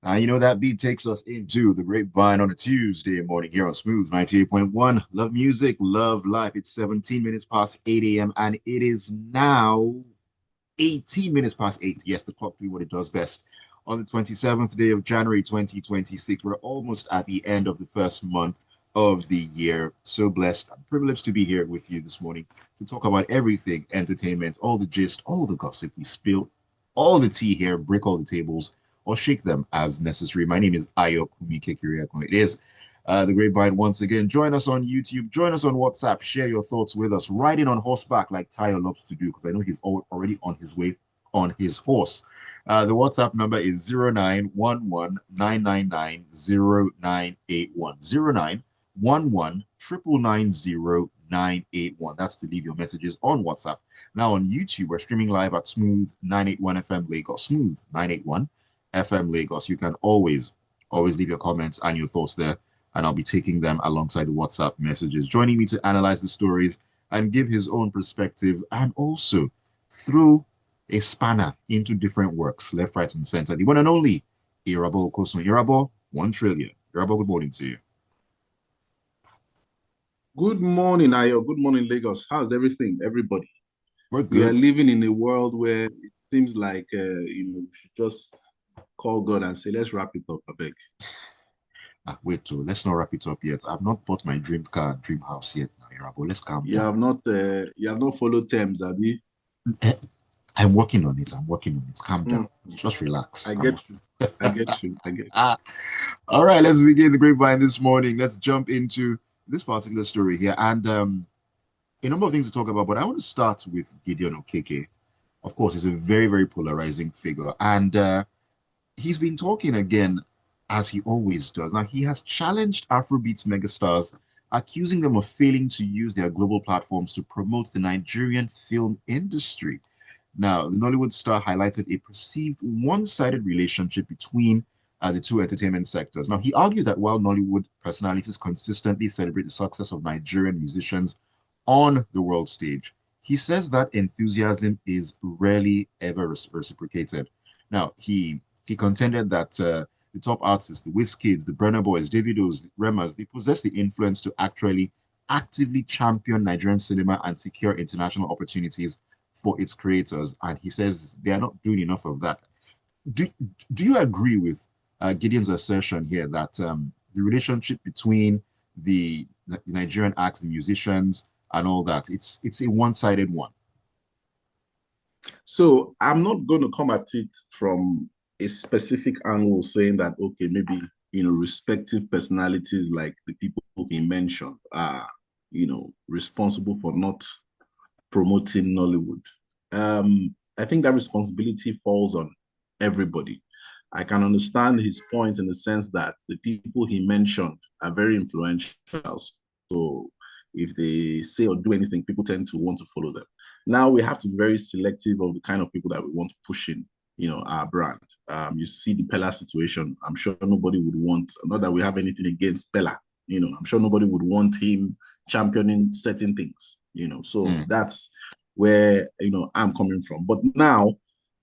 You know that beat takes us into the grapevine on a Tuesday morning here on Smooth 98.1. Love music, love life. It's 17 minutes past 8 a.m. and it is now 18 minutes past 8. Yes, the clock do what it does best. On the 27th day of January 2026, we're almost at the end of the first month of the year. So blessed and privileged to be here with you this morning to talk about everything entertainment, all the gist, all the gossip we spill, all the tea here, break all the tables, or shake them as necessary. My name is Ayokunmi. It is the Grapevine once again. Join us on YouTube. Join us on WhatsApp. Share your thoughts with us. Riding on horseback like Tayo loves to do because I know he's already on his way on his horse. The WhatsApp number is 0911 999 That's to leave your messages on WhatsApp. Now on YouTube, we're streaming live at Smooth 981 FM Lagos. Smooth 981 FM Lagos. You can always leave your comments and your thoughts there, and I'll be taking them alongside the WhatsApp messages. Joining me to analyze the stories and give his own perspective, and also through a spanner into different works, left, right, and center. The one and only Irabor Okosun. Irabor, 1 trillion. Irabor, good morning to you. Good morning, Ayo. Good morning, Lagos. How's everything, everybody? We're We are good. living in a world where it seems like we should just call God and say, "Let's wrap it up, I beg." Wait, let's not wrap it up yet. I've not bought my dream car, dream house yet now, Irabor. Let's calm down. You have not followed terms, Abi. I'm working on it. I'm working on it. Calm down. Mm, Just relax. I get you. I get you. I get you. Ah, all right, let's begin the grapevine this morning. Let's jump into this particular story here. And a number of things to talk about, but I want to start with Gideon Okeke. Of course, he's a very, very polarizing figure. And he's been talking again, as he always does. Now, he has challenged Afrobeats megastars, accusing them of failing to use their global platforms to promote the Nigerian film industry. Now, the Nollywood star highlighted a perceived one-sided relationship between the two entertainment sectors. Now, he argued that while Nollywood personalities consistently celebrate the success of Nigerian musicians on the world stage, he says that enthusiasm is rarely ever reciprocated. Now, he contended that the top artists, the Wizkids, the Burna Boys, Davidos, the Remas, they possess the influence to actually actively champion Nigerian cinema and secure international opportunities for its creators. And he says they are not doing enough of that. Do, do you agree with Gideon's assertion here that the relationship between the Nigerian acts, the musicians, and all that, it's a one-sided one? So I'm not going to come at it from a specific angle, saying that okay, maybe respective personalities like the people he mentioned are responsible for not promoting Nollywood. I think that responsibility falls on everybody. I can understand his point in the sense that the people he mentioned are very influential. So if they say or do anything, people tend to want to follow them. Now we have to be very selective of the kind of people that we want to push in, our brand. You see the Peller situation. I'm sure nobody would want, not that we have anything against Peller, I'm sure nobody would want him championing certain things, so Mm. that's where, I'm coming from. But now,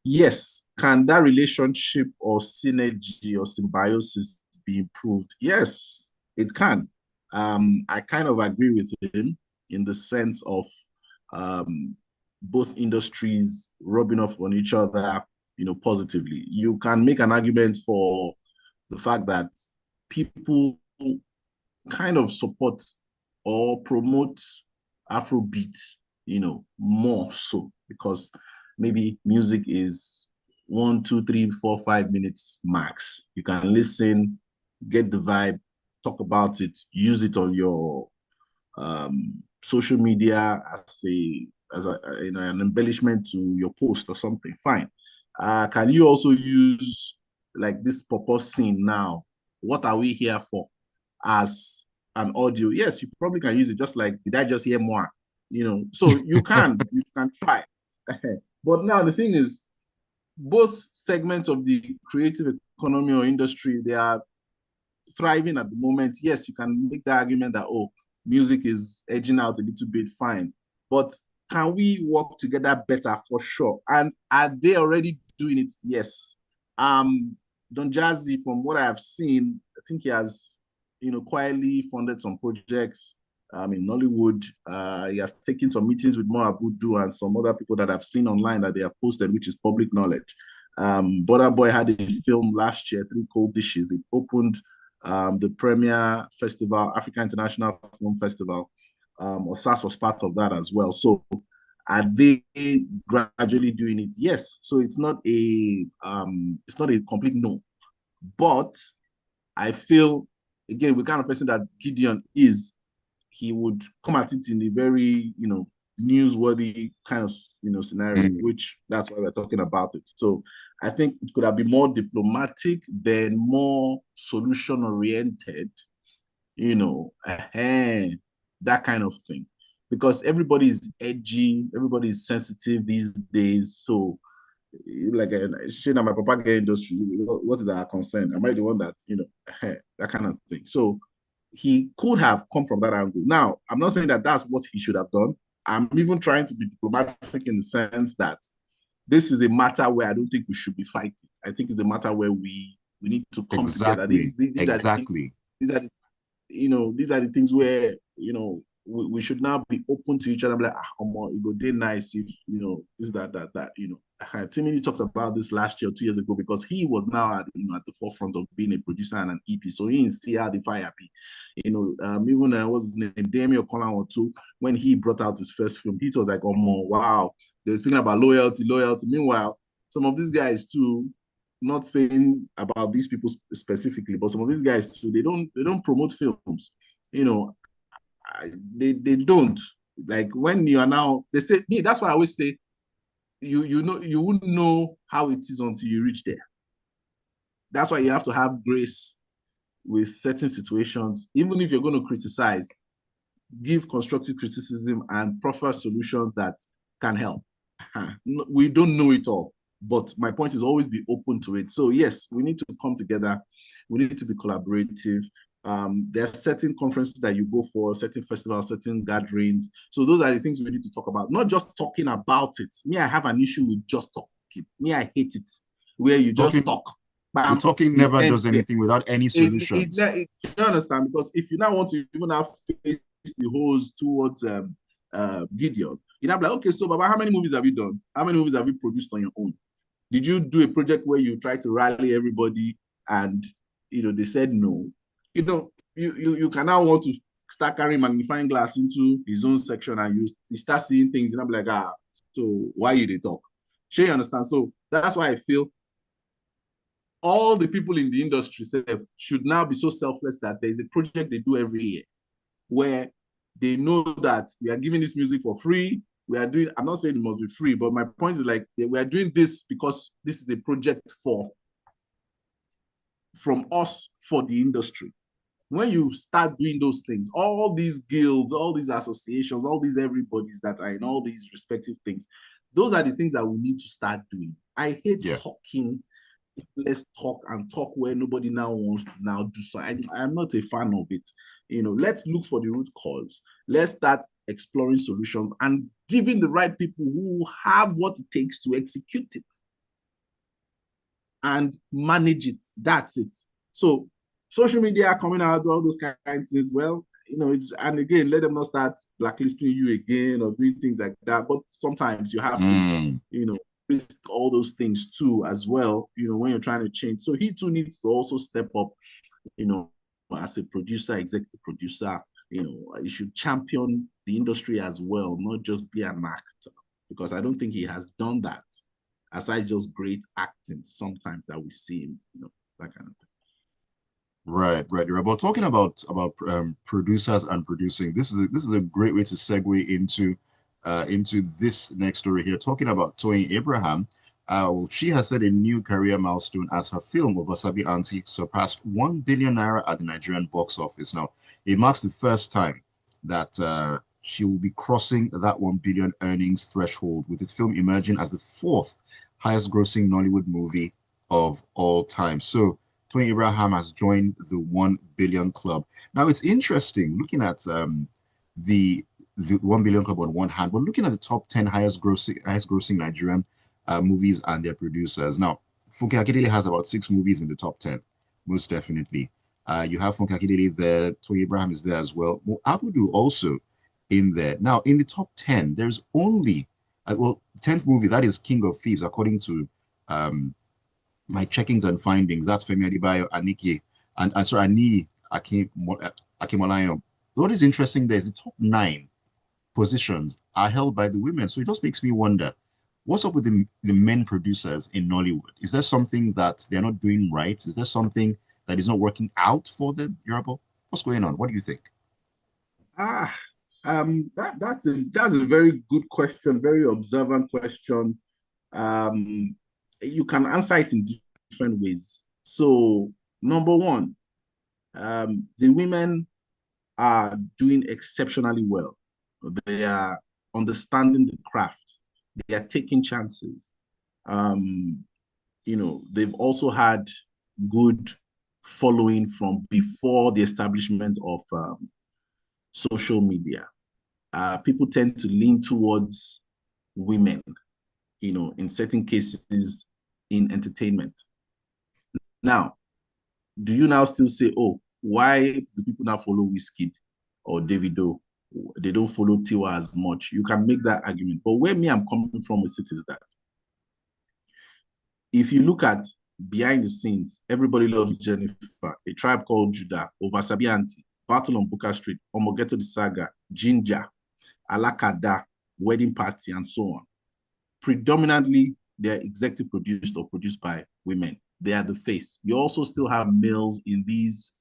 yes, can that relationship or synergy or symbiosis be improved? Yes, it can. I kind of agree with him in the sense of um, both industries rubbing off on each other, positively. You can make an argument for the fact that people kind of support or promote Afrobeat, more so because maybe music is 1, 2, 3, 4, 5 minutes max. You can listen, get the vibe, talk about it, use it on your social media as an embellishment to your post or something. Fine. Can you also use like this purpose scene now? What are we here for? As an audio, yes, you probably can use it just like, did I just hear more? So you can try. But now the thing is, both segments of the creative economy or industry, they are thriving at the moment. Yes, you can make the argument that, oh, music is edging out a little bit, fine. But can we work together better? For sure. And are they already doing it? Yes. Don Jazzy, from what I have seen, I think he has, quietly funded some projects in Nollywood. He has taken some meetings with Mo Abudu and some other people that I've seen online that they have posted, which is public knowledge. Burna Boy had a film last year, Three Cold Dishes. It opened the premier festival, Africa International Film Festival. Osas was part of that as well. So are they gradually doing it? Yes. So it's not a complete no. But I feel, again, the kind of person that Gideon is, he would come at it in a very, newsworthy kind of, scenario, which that's why we're talking about it. So I think it could have been more diplomatic, then more solution oriented, that kind of thing. Because everybody is edgy, everybody is sensitive these days. So like my papa get industry, what is our concern? Am I the one that that kind of thing? So he could have come from that angle. Now, I'm not saying that that's what he should have done. I'm even trying to be diplomatic in the sense that this is a matter where I don't think we should be fighting. I think it's a matter where we need to come together. These exactly. These are the these are the things where we should now be open to each other. Like, it go day nice if this that. Timmy talked about this last year, 2 years ago, because he was now at the forefront of being a producer and an EP. So he didn't see how the fire be. Even what's his name, Damien Colin or two, when he brought out his first film, he was like, wow. They were speaking about loyalty. Meanwhile, some of these guys too, not saying about these people specifically, but some of these guys too, they don't promote films. They don't. Like when you are now, they say me. That's why I always say you wouldn't know how it is until you reach there. That's why you have to have grace with certain situations. Even if you're going to criticize, give constructive criticism and proffer solutions that can help. We don't know it all, but my point is always be open to it. So yes, we need to come together. We need to be collaborative. There are certain conferences that you go for, certain festivals, certain gatherings. So those are the things we need to talk about, not just talking about it. Me, I have an issue with just talking. Me, I hate it, where you just talk. But talking never does anything without any solutions. You understand? Because if you now want to even have face the hose towards Gideon, you're not like, okay, so Baba, how many movies have you done? How many movies have you produced on your own? Did you do a project where you try to rally everybody and they said no? You can now want to start carrying magnifying glass into his own section, and you start seeing things, and I'm like, so why you they talk? Sure, you understand? So that's why I feel all the people in the industry should now be so selfless that there's a project they do every year where they know that we are giving this music for free. We are doing, I'm not saying it must be free, but my point is like, we are doing this because this is a project from us for the industry. When you start doing those things, all these guilds, all these associations, all these everybody's that are in all these respective things, those are the things that we need to start doing. I hate talking. Let's talk and talk where nobody now wants to now do so. I'm not a fan of it. Let's look for the root cause. Let's start exploring solutions and giving the right people who have what it takes to execute it and manage it. That's it. So social media coming out, all those kinds of things, well, and again, let them not start blacklisting you again or doing things like that. But sometimes you have to, risk all those things too as well, when you're trying to change. So he too needs to also step up, as a producer, executive producer, he should champion the industry as well, not just be an actor, because I don't think he has done that, aside just great acting sometimes that we see him, that kind of thing. Right. But talking about producers and producing, this is a great way to segue into this next story here, talking about Toyin Abraham. She has set a new career milestone as her film Obasabi Auntie surpassed 1 billion naira at the Nigerian box office. Now, it marks the first time that she will be crossing that 1 billion earnings threshold, with the film emerging as the fourth highest grossing Nollywood movie of all time. So Toyin Abraham has joined the 1 billion club. Now, it's interesting looking at the 1 billion club on one hand, but looking at the top 10 highest grossing Nigerian movies and their producers. Now, Funke Akindele has about 6 movies in the top 10, most definitely. You have Funke Akindele there. Toy Abraham is there as well. Mo Abudu also in there. Now, in the top 10, there's only, 10th movie, that is King of Thieves, according to um, my checkings and findings. That's Femi Adebayo, Aniki, and sorry, Ani Akimolayo. What is interesting there is the top 9 positions are held by the women. So it just makes me wonder, what's up with the men producers in Nollywood? Is there something that they're not doing right? Is there something that is not working out for them, Irabor? What's going on? What do you think? Ah, that's a very good question, very observant question. Um, you can answer it in different ways. So, number one, the women are doing exceptionally well. They are understanding the craft. They are taking chances. Um, they've also had good following from before the establishment of social media. People tend to lean towards women, in certain cases in entertainment. Now, do you now still say, oh, why do people now follow Wizkid or Davido? They don't follow Tiwa as much. You can make that argument. But where me I'm coming from with it is that if you look at behind the scenes, Everybody Loves Jennifer, A Tribe Called Judah, Over Sabianti, Battle on Booker Street, Omogeto the Saga, Ginger, Alakada, Wedding Party, and so on. Predominantly, they're executive produced or produced by women. They are the face. You also still have males in these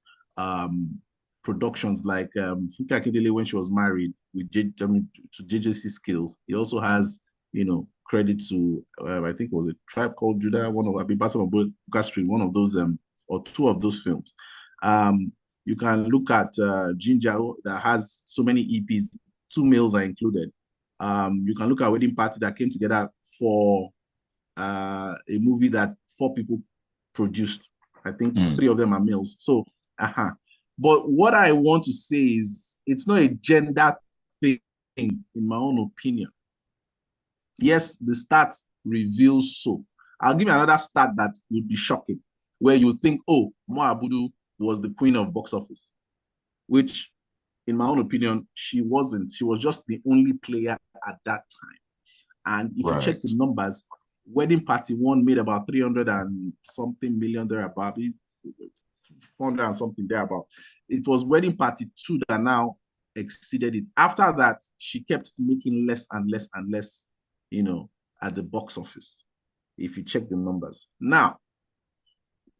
productions, like Funke Akindele when she was married with to JJC Skills. He also has, credit to I think it was A Tribe Called Judah, one of Battle on Booker Street, one of those or two of those films. You can look at Ginger that has so many EPs. 2 males are included. You can look at Wedding Party that came together for a movie that 4 people produced. I think 3 of them are males. So, But what I want to say is it's not a gender thing, in my own opinion. Yes, the stats reveals so. I'll give you another stat that would be shocking, where you think, oh, Mo Abudu was the queen of box office, which in my own opinion, she wasn't. She was just the only player at that time. And if you check the numbers, Wedding Party 1 made about 300 and something million thereabout, 400 and something thereabout. It was Wedding Party 2 that now exceeded it. After that, she kept making less and less and less, at the box office, if you check the numbers. Now,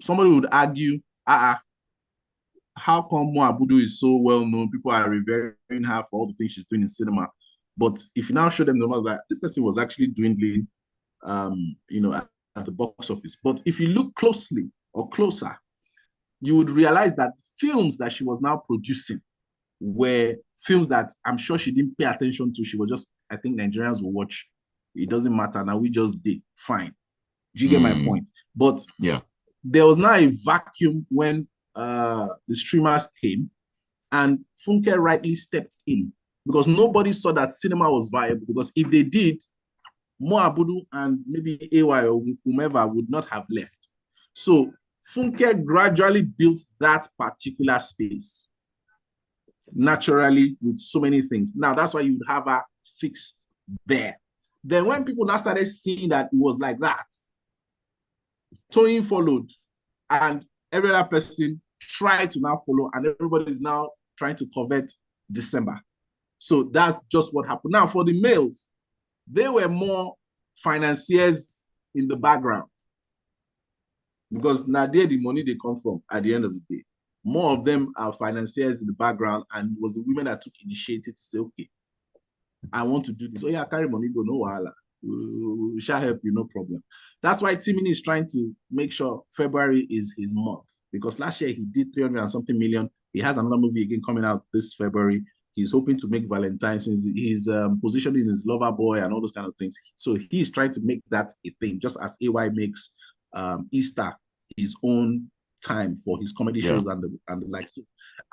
somebody would argue, how come Mo Abudu is so well known? People are revering her for all the things she's doing in cinema. But if you now show them the numbers, like this person was actually dwindling, at the box office. But if you look closely or closer, you would realize that films that she was now producing were films that I'm sure she didn't pay attention to. She was just, I think Nigerians will watch. It doesn't matter. Now we just did. Fine. Do you get my point? But yeah, there was now a vacuum when the streamers came, and Funke rightly stepped in because nobody saw that cinema was viable. Because if they did, Mo Abudu and maybe AY or whomever would not have left. So Funke gradually built that particular space naturally with so many things. Now that's why you have her fixed there. Then when people now started seeing that it was like that, Toyin followed, and every other person tried to now follow, and everybody is now trying to covet December. So that's just what happened. Now, for the males, they were more financiers in the background because now there the money they come from at the end of the day. More of them are financiers in the background, and it was the women that took initiative to say, okay, I want to do this. Oh yeah, carry money, go, no wahala. We shall help you, no problem. That's why Timini is trying to make sure February is his month, because last year he did 300 and something million. He has another movie again coming out this February. He's hoping to make Valentine's. He's positioning his lover boy and all those kind of things. So he's trying to make that a thing, just as AY makes Easter his own time for his comedy shows and the like. So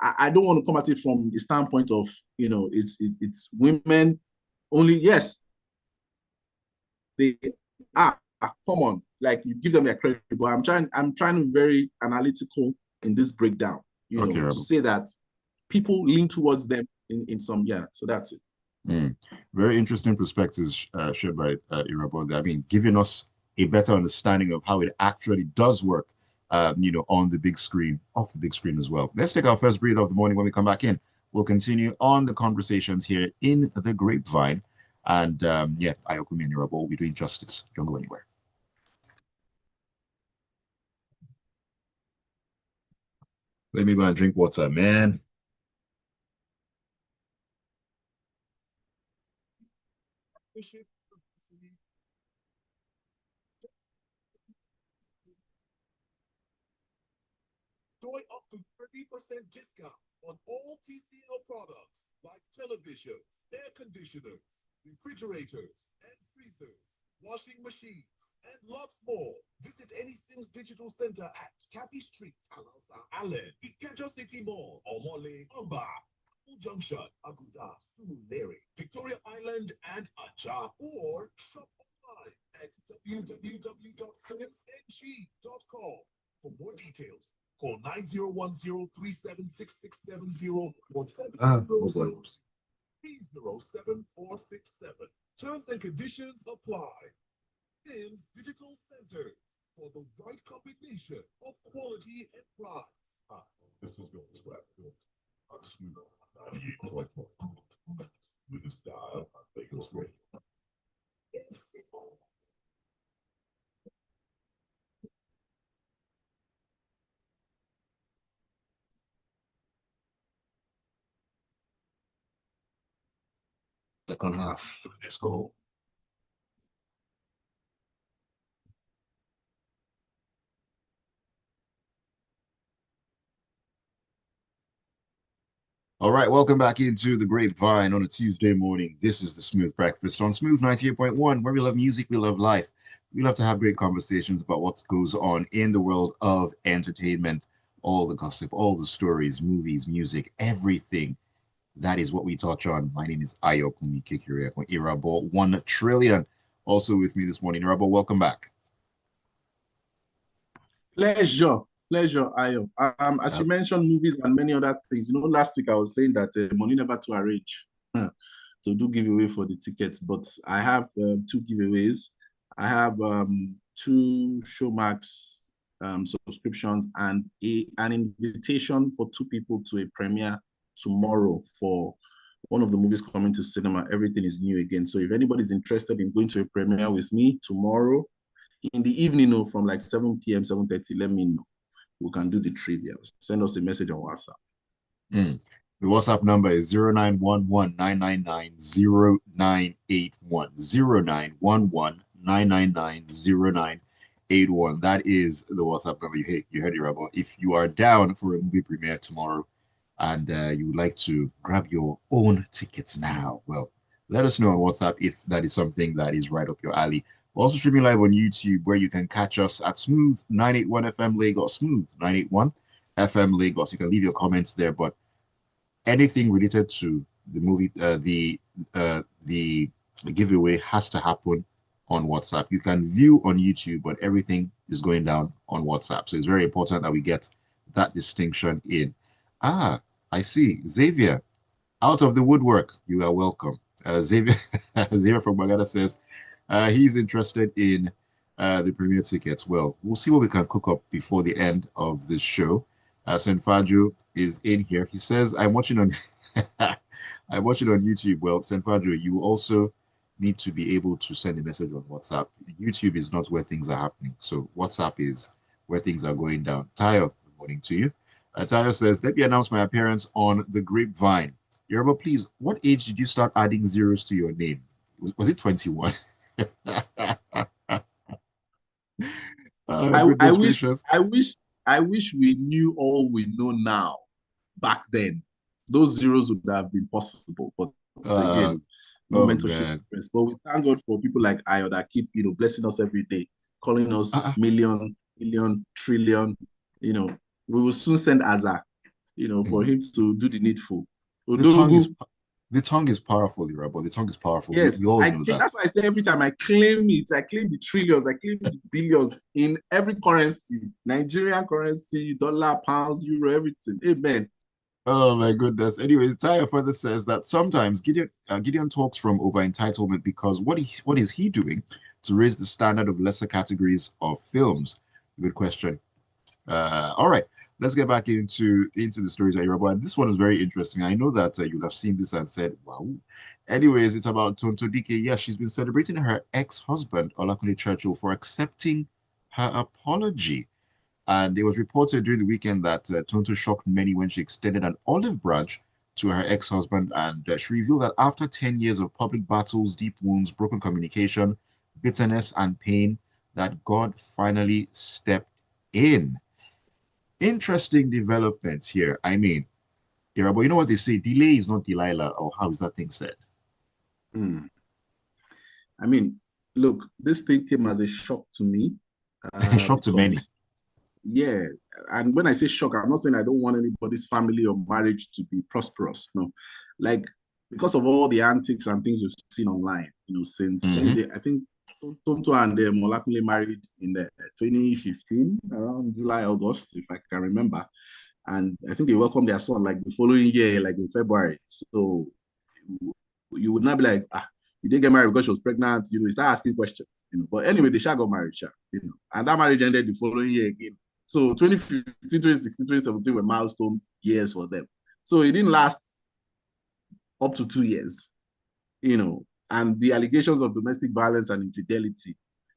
I don't want to come at it from the standpoint of, it's women only. Yes, they are. Come on, like you give them their credit, but I'm trying to be very analytical in this breakdown, Okay, to Rebel. say that people lean towards them in some, yeah. So that's it. Very interesting perspectives shared by Irabor. I mean, giving us a better understanding of how it actually does work, on the big screen, off the big screen as well. Let's take our first breather of the morning. When we come back in, we'll continue on the conversations here in the grapevine. And Ayokunmi and Irabor will be doing justice. Don't go anywhere. Let me go and drink water, man. Enjoy up to 30% discount on all TCL products like televisions, air conditioners, refrigerators and freezers, washing machines, and lots more. Visit any Sims Digital Center at Cathy Street, Alasa, Allen, Ikeja City Mall, Omole, Oba, Junction, Aguda, Surulere, Victoria Island, and Aja, or shop online at www.simsng.com. For more details, call 9010-376-670 or 700-307-467. Terms and conditions apply. Sims Digital Center for the right combination of quality and price. This was going to scrap. With the style, I think it was great. Second half. Let's go. All right, welcome back into the Grapevine on a Tuesday morning. This is the Smooth Breakfast on Smooth 98.1, where we love music, we love life. We love to have great conversations about what goes on in the world of entertainment, all the gossip, all the stories, movies, music, everything. That is what we touch on. My name is Ayokunmi Irabor 1 trillion. Also with me this morning, Irabor, welcome back. Pleasure, Ayo. As you mentioned, movies and many other things. Last week I was saying that money never to arrange to do giveaway for the tickets, but I have two giveaways. I have two Showmax subscriptions and an invitation for two people to a premiere tomorrow for one of the movies coming to cinema. Everything is new again. So if anybody's interested in going to a premiere with me tomorrow, in the evening, from like 7 p.m., 7:30, let me know. We can do the trivia. Send us a message on WhatsApp. The WhatsApp number is 0911-999-0981. 0911-999-0981. That is the WhatsApp number. You heard it, Irabor. If you are down for a movie premiere tomorrow and you would like to grab your own tickets now, well, let us know on WhatsApp if that is something that is right up your alley. We're also streaming live on YouTube, where you can catch us at Smooth 981 FM Lagos, Smooth 981 FM Lagos. You can leave your comments there, but anything related to the movie, the giveaway has to happen on WhatsApp. You can view on YouTube, but everything is going down on WhatsApp. So it's very important that we get that distinction in. I see. Xavier, out of the woodwork, you are welcome. Xavier, Xavier from Bagada says he's interested in the premiere tickets. Well, we'll see what we can cook up before the end of the show. Senfaju is in here. He says, I'm watching on I'm watching on YouTube. Well, Senfaju, you also need to be able to send a message on WhatsApp. YouTube is not where things are happening. So WhatsApp is where things are going down. Tayo, good morning to you. Tayo says, let me announce my appearance on the Grapevine. Yoruba, please, what age did you start adding zeros to your name? Was it 21? I wish we knew all we know now back then. Those zeros would have been possible, but again, no mentorship. But we thank God for people like Ayo that keep blessing us every day, calling us million, trillion. We will soon send Azar, for him to do the needful. The The tongue is powerful, Irabor. The tongue is powerful. Yes, We all know that. that's why I say every time I claim it, I claim the trillions, I claim the billions in every currency, Nigerian currency, dollar, pounds, euro, everything. Amen. Oh my goodness. Anyways, Taya further says that sometimes Gideon talks from over entitlement because what is he doing to raise the standard of lesser categories of films? Good question. All right, let's get back into the stories, Irabor. This one is very interesting. I know that you'll have seen this and said, "Wow." Anyways, it's about Tonto Dike. Yeah, she's been celebrating her ex-husband Olakunle Churchill for accepting her apology. And it was reported during the weekend that Tonto shocked many when she extended an olive branch to her ex-husband, and she revealed that after 10 years of public battles, deep wounds, broken communication, bitterness, and pain, that God finally stepped in. Interesting developments here. I mean, Irabor, you know what they say, delay is not Delilah, or how is that thing said? Hmm. I mean, look, this thing came as a shock to me Shock to many. because, yeah, and when I say shock, I'm not saying I don't want anybody's family or marriage to be prosperous. No, like because of all the antics and things we've seen online, since I think Tonto and Molakunle married in the 2015, around July, August, if I can remember. And I think they welcomed their son like the following year, like in February. So you would not be like, you didn't get married because she was pregnant, you start asking questions, But anyway, they shall got married, and that marriage ended the following year again. So 2015, 2016, 2017 were milestone years for them. So it didn't last up to 2 years, and the allegations of domestic violence and infidelity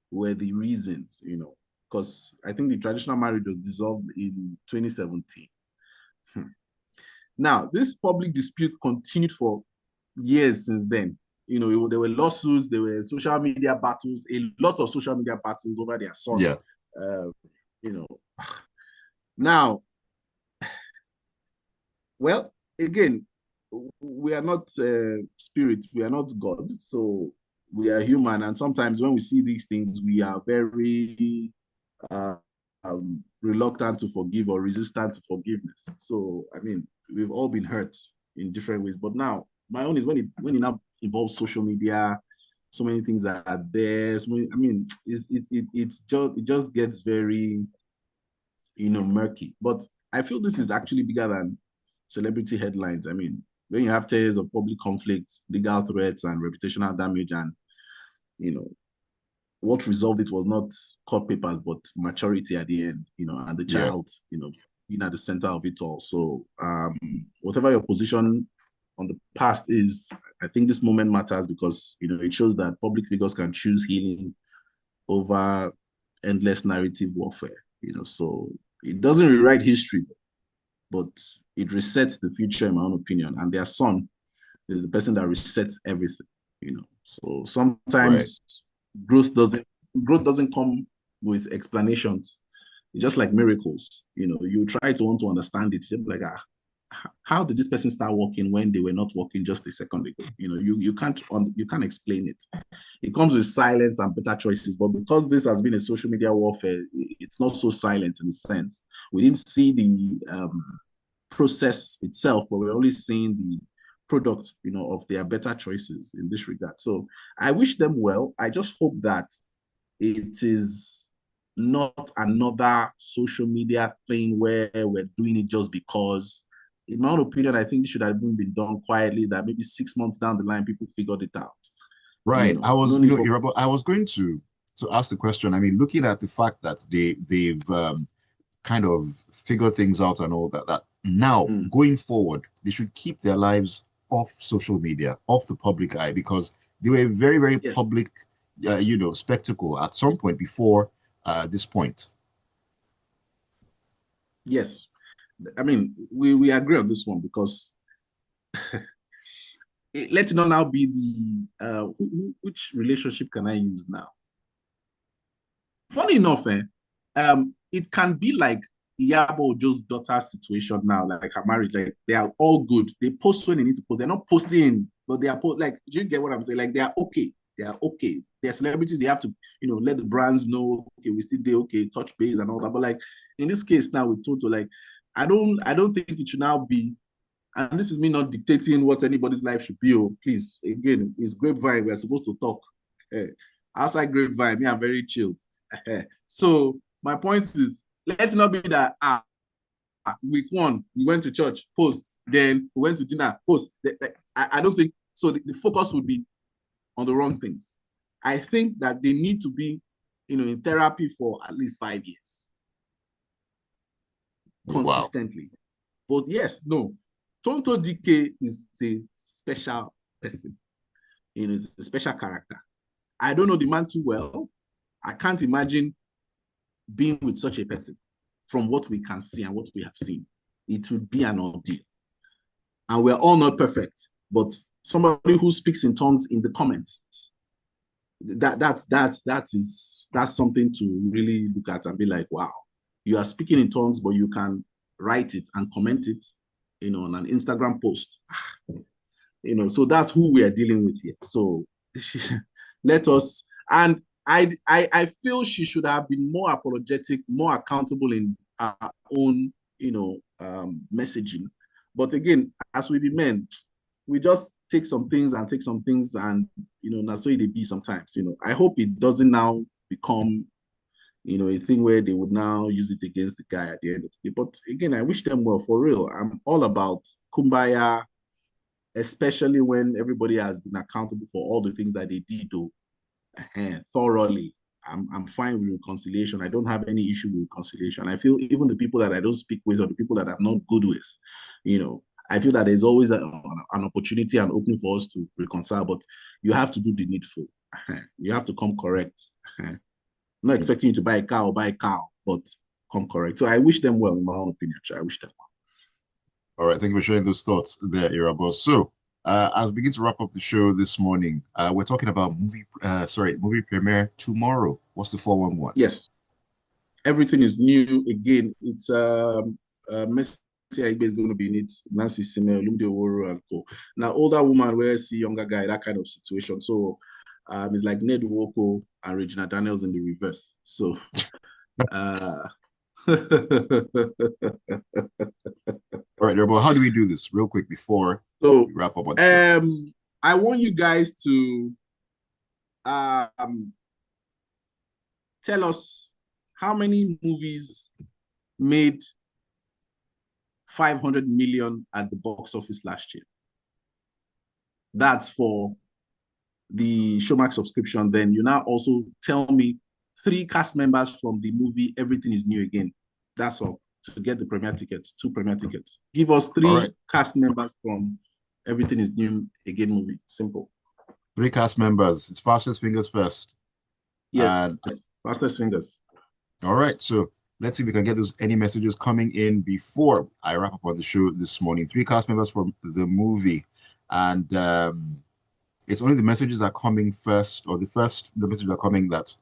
were the reasons, because I think the traditional marriage was dissolved in 2017. Now, this public dispute continued for years since then. There were lawsuits, there were social media battles, a lot of social media battles over their son. Yeah. You know, now, well, again, we are not spirit, we are not God, so we are human, and sometimes when we see these things, we are very reluctant to forgive or resistant to forgiveness. So, I mean, we've all been hurt in different ways, but now my own is when it now involves social media, so many things are there. So many, I mean, it just gets very murky. But I feel this is actually bigger than celebrity headlines. I mean, when you have 10 years of public conflict, legal threats, and reputational damage, and what resolved it was not court papers, but maturity at the end, and the child, being at the center of it all. So whatever your position on the past is, I think this moment matters because, it shows that public figures can choose healing over endless narrative warfare, so it doesn't rewrite history, but it resets the future, in my own opinion. And their son is the person that resets everything, So sometimes growth doesn't come with explanations. It's just like miracles. You try to want to understand it. You're like, how did this person start walking when they were not walking just a second ago? You can't explain it. It comes with silence and better choices. But because this has been a social media warfare, it's not so silent in a sense. We didn't see the process itself, but we're only seeing the product, of their better choices in this regard. So I wish them well. I just hope that it is not another social media thing where we're doing it just because. In my own opinion, I think this should have even been done quietly, that maybe 6 months down the line, people figured it out. Right. I was, no Irabor, I was going to ask the question. I mean, looking at the fact that they've kind of figured things out and all that, that now going forward, they should keep their lives off social media, off the public eye, because they were a very, very public, spectacle at some point before this point. Yes. I mean, we agree on this one because let it not now be the which relationship can I use now? Funny enough, it can be like Irabor Ojo's daughter's situation now, like her marriage, like they are all good. They post when they need to post. They're not posting, but they are like, do you get what I'm saying? Like they are okay. They are okay. They're celebrities. They have to, let the brands know, okay, we still do okay, touch base and all that. But like in this case now with Toto, like I don't think it should now be and this is me not dictating what anybody's life should be. Oh, please, again, it's grapevine. We're supposed to talk. Outside grapevine, me, I'm very chilled. So my point is, let's not be that week one, we went to church, post, then we went to dinner, post. I don't think so. The focus would be on the wrong things. I think that they need to be, in therapy for at least 5 years. Consistently. Wow. But yes, no. Tonto DK is a special person. It's a special character. I don't know the man too well. I can't imagine being with such a person from what we can see and what we have seen. It would be an ordeal. And we're all not perfect, but somebody who speaks in tongues in the comments, that's something to really look at and be like, wow, you are speaking in tongues, but you can write it and comment it, on an Instagram post. So that's who we are dealing with here. So let us, and I feel she should have been more apologetic, more accountable in our own, messaging. But again, as we be men, we just take some things and that's so it be sometimes. I hope it doesn't now become, a thing where they would now use it against the guy at the end of the day. But again, I wish them well, for real. I'm all about kumbaya, especially when everybody has been accountable for all the things that they did do thoroughly. I'm fine with reconciliation. I don't have any issue with reconciliation. I feel even the people that I don't speak with or the people that I'm not good with, I feel that there's always an opportunity and opening for us to reconcile, but you have to do the needful. You have to come correct. I'm not expecting you to buy a car, but come correct. So I wish them well, in my own opinion. I wish them well. All right, thank you for sharing those thoughts there, Irabor. So, as we begin to wrap up the show this morning, we're talking about movie premiere tomorrow. What's the 411? Yes, everything is new again. It's Messi is going to be in it. Nancy Simeo, Lumde Oworo, and co. Now, older woman where I see younger guy, that kind of situation. So, it's like Ned Woko and Regina Daniels in the reverse. So, all right, Irabor, how do we do this real quick before we wrap up on the show? I want you guys to tell us how many movies made 500 million at the box office last year. That's for the Showmax subscription. Then you now also tell me 3 cast members from the movie Everything is New Again. That's all. To get the premiere tickets, 2 premiere tickets. Give us 3 cast members from Everything is New Again movie. Simple. 3 cast members. It's fastest fingers first. Yeah, fastest fingers. All right. So let's see if we can get any messages coming in before I wrap up on the show this morning. 3 cast members from the movie. And it's only the messages that are coming first, or the messages that are coming that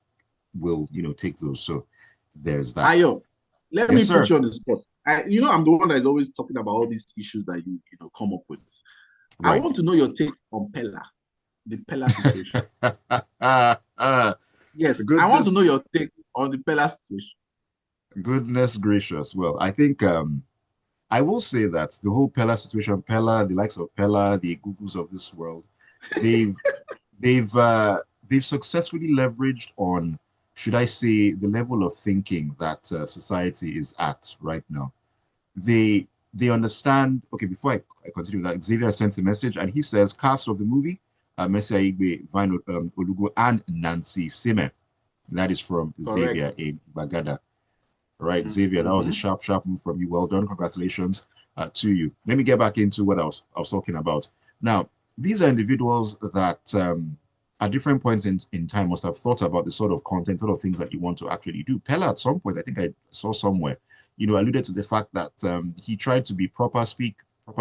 will, take those. So there's that. Ayo, let me put you on the spot. I'm the one that is always talking about all these issues that you come up with. Right. I want to know your take on Peller, the Peller situation. Yes, I want to know your take on the Peller situation. Goodness gracious. Well, I think I will say that the whole Peller situation, the likes of Peller, the Googles of this world, they've successfully leveraged on, should I say, the level of thinking that society is at right now. They understand. Okay, before I continue that, Xavier sent a message and he says cast of the movie, Messi Aigbe, Vine Olugo, and Nancy Sime. That is from Xavier in Bagada. Right, Xavier, that was a sharp move from you. Well done. Congratulations to you. Let me get back into what I was talking about. Now, these are individuals that at different points in time must have thought about the sort of content, sort of things that you want to actually do. Peller, at some point, I think I saw somewhere, alluded to the fact that he tried to be proper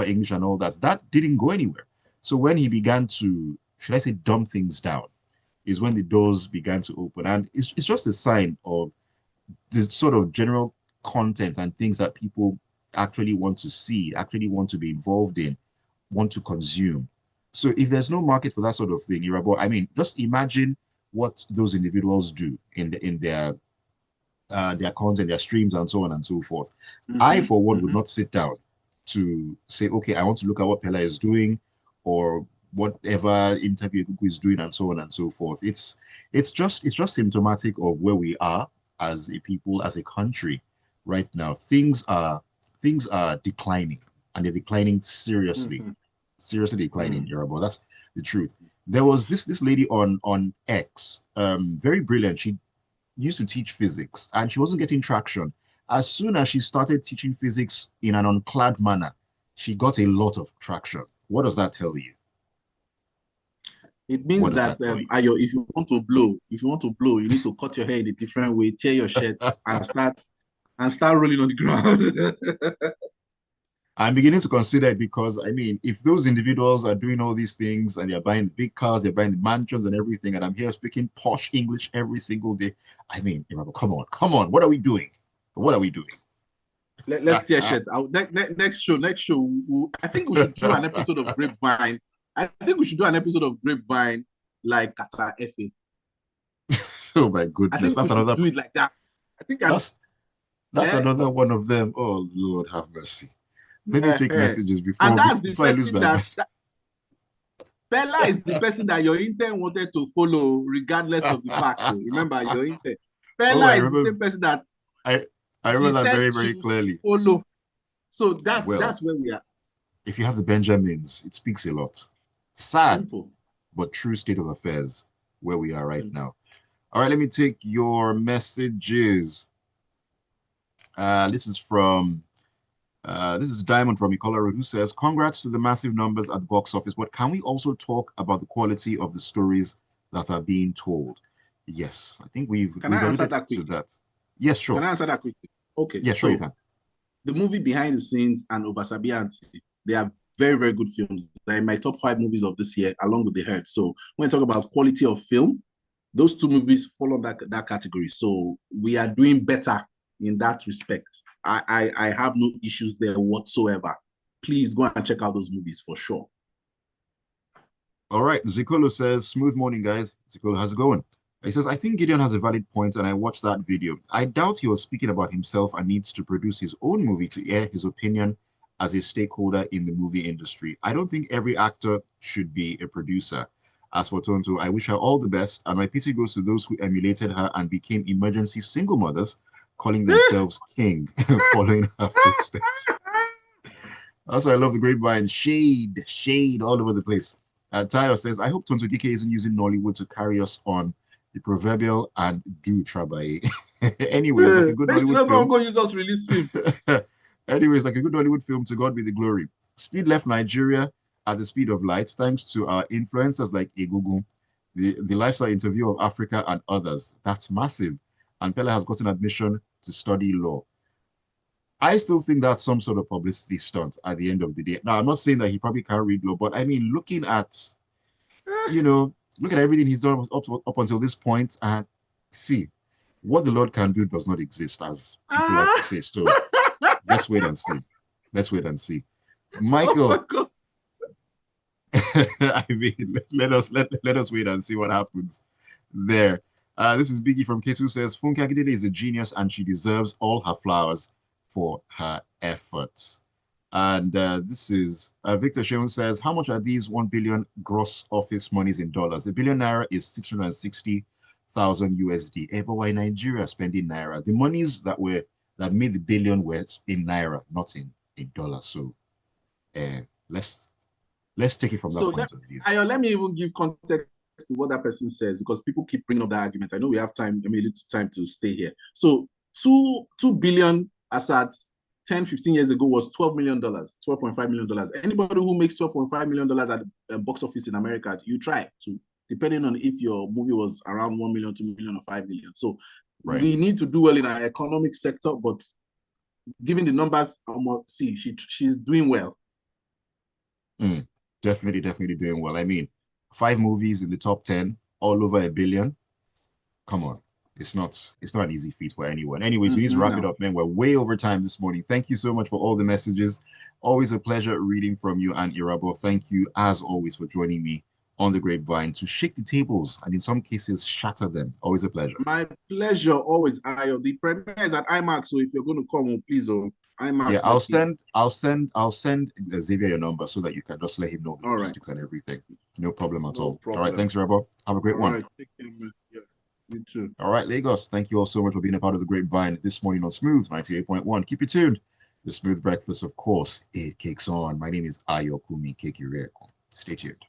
English and all that. That didn't go anywhere. So when he began to, should I say, dumb things down, is when the doors began to open. And it's just a sign of the sort of general content and things that people actually want to see, actually want to be involved in, want to consume. So if there's no market for that sort of thing, I mean, just imagine what those individuals do in their content, their streams, and so on and so forth. I, for one, would not sit down to say, okay, I want to look at what Peller is doing, or whatever interview Google is doing, and so on and so forth. It's just symptomatic of where we are as a people, as a country right now. Things are declining, and they're declining seriously, seriously declining, Irabor. That's the truth. There was this lady on X, very brilliant. She used to teach physics, and she wasn't getting traction. As soon as she started teaching physics in an unclad manner, she got a lot of traction. What does that tell you? It means What does that that tell you? Ayo, if you want to blow, you need to cut your hair in a different way, tear your shirt, and start rolling on the ground. I'm beginning to consider it because, I mean, if those individuals are doing all these things and they're buying the big cars, they're buying the mansions and everything, and I'm here speaking posh English every single day, I mean, come on, what are we doing? What are we doing? Let's tear shirts out. Next show. I think we should do an episode of Grapevine. I think we should do an episode of Grapevine like Qatar FA. Oh my I goodness, think that's we should another do it like that. I think that's eh, another one of them. Oh Lord, have mercy. Let me take eh. messages And before that's the before I lose person my mind. that Peller is the person that your intern wanted to follow, regardless of the fact. So remember, your intern. Oh, I Peller is the remember. same person that I I she remember that said very she very will clearly. follow. So that's Well, that's where we are. if you have the Benjamins, it speaks a lot. Sad, Simple. but true state of affairs where we are right Simple. now. All right, let me take your messages. This is from this is Diamond from Ikola Road, who says, "Congrats to the massive numbers at the box office, but can we also talk about the quality of the stories that are being told?" Yes, I think Can we've I answer alluded that to quickly? that. Yes, Can sure. I answer that quickly? Okay, Yeah, sure you so can. the movie Behind the Scenes and Obasabianti, they are very, very good films. They're in my top 5 movies of this year, along with The Herd. So when we talk about quality of film, those 2 movies fall on that category. So we are doing better in that respect. I have no issues there whatsoever. Please go and check out those movies for sure. All right, Zikolo says, "Smooth morning, guys." Zikolo, how's it going? He says, "I think Gideon has a valid point, and I watched that video. I doubt he was speaking about himself and needs to produce his own movie to air his opinion as a stakeholder in the movie industry. I don't think every actor should be a producer. As for Tonto, I wish her all the best, and my pity goes to those who emulated her and became emergency single mothers, calling themselves king, following her footsteps." Also, I love the grapevine. Shade all over the place. Tayo says, "I hope Tonto DK isn't using Nollywood to carry us on the proverbial and do trabaye." Anyways, like a good Make you Nollywood not film. go use us release film. Anyways, like a good Hollywood film, to God be the glory. Speed left Nigeria at the speed of light, thanks to our influencers like Egungun, the lifestyle interview of Africa, and others. That's massive. And Pella has gotten admission to study law. I still think that's some sort of publicity stunt at the end of the day. Now, I'm not saying that he probably can't read law, but I mean, you know, look at everything he's done up until this point, and see, what the Lord can do does not exist, as people like to say. So let's wait and see. Let's wait and see. Oh my Michael, God. I mean, let us wait and see what happens there. This is Biggie from K2 says, "Funke Akindele is a genius and she deserves all her flowers for her efforts." And this is Victor Sheon says, "How much are these 1 billion gross office monies in dollars? A billion naira is 660,000 USD. But why Nigeria spending naira? The monies that made the billion were in naira, not in dollars. So uh, let's take it from that So point of view." let me even give context to what that person says because people keep bringing up that argument. I know we have time, a little time to stay here. So 2 billion as at 10, 15 years ago was $12 million, $12.5 million. Anybody who makes $12.5 million at the box office in America, you try to, depending on if your movie was around 1 million, 2 million, or 5 million. So Right. we need to do well in our economic sector, but given the numbers, see, she's doing well. Definitely doing well. I mean, 5 movies in the top 10, all over a billion. Come on. It's not an easy feat for anyone. Anyways, we need to wrap it No. up, man. We're way over time this morning. Thank you so much for all the messages. Always a pleasure reading from you and Irabor. Thank you, as always, for joining me on the grapevine to shake the tables and in some cases shatter them. Always a pleasure. My pleasure, always, Ayo. The premiere is at IMAX, so if you're going to come, please, Yeah, I'll send Xavier your number so that you can just let him know the logistics and everything. No problem at all. All right, thanks, Irabor. Have a great one. All right, take care, man. Yeah, you too. All right, Lagos, thank you all so much for being a part of the Grapevine this morning on Smooth 98.1. Keep it tuned. The Smooth Breakfast, of course, it kicks on. My name is Ayokunmi Kekireko. Stay tuned.